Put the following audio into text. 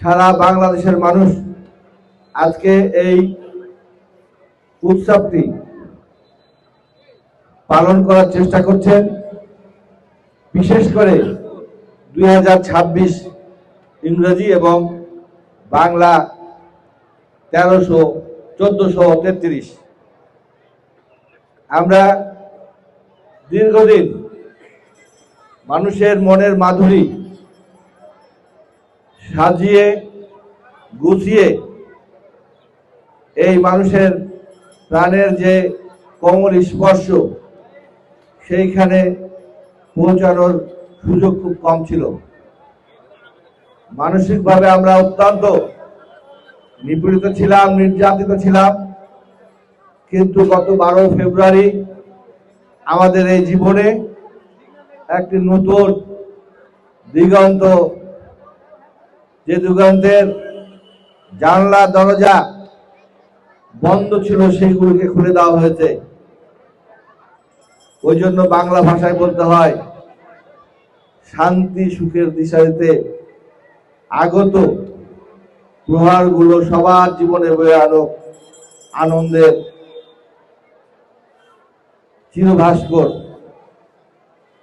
সারা বাংলাদেশের মানুষ আজকে এই উৎসবটি পালন করার চেষ্টা করছেন। বিশেষ করে 2026 ইংরেজি এবং বাংলা 1433। আমরা দীর্ঘদিন মানুষের মনের মাধুরী সাজিয়ে গুছিয়ে এই মানুষের প্রাণের যে কোমল স্পর্শ সেইখানে পৌঁছানোর সুযোগ খুব কম ছিল। মানসিকভাবে আমরা অত্যন্ত নিপীড়িত ছিলাম, নির্যাতিত ছিলাম। কিন্তু গত 12 ফেব্রুয়ারি আমাদের এই জীবনে একটি নতুন দিগন্ত, যে দিগন্তের জানলা দরজা বন্ধ ছিল সেইগুলোকে খুলে দেওয়া হয়েছে। ওই জন্য বাংলা ভাষায় বলতে হয়, শান্তি সুখের দিশারিতে আগত প্রহারগুলো সবার জীবনে বয়ে আনো আনন্দের চিরভাস্কর।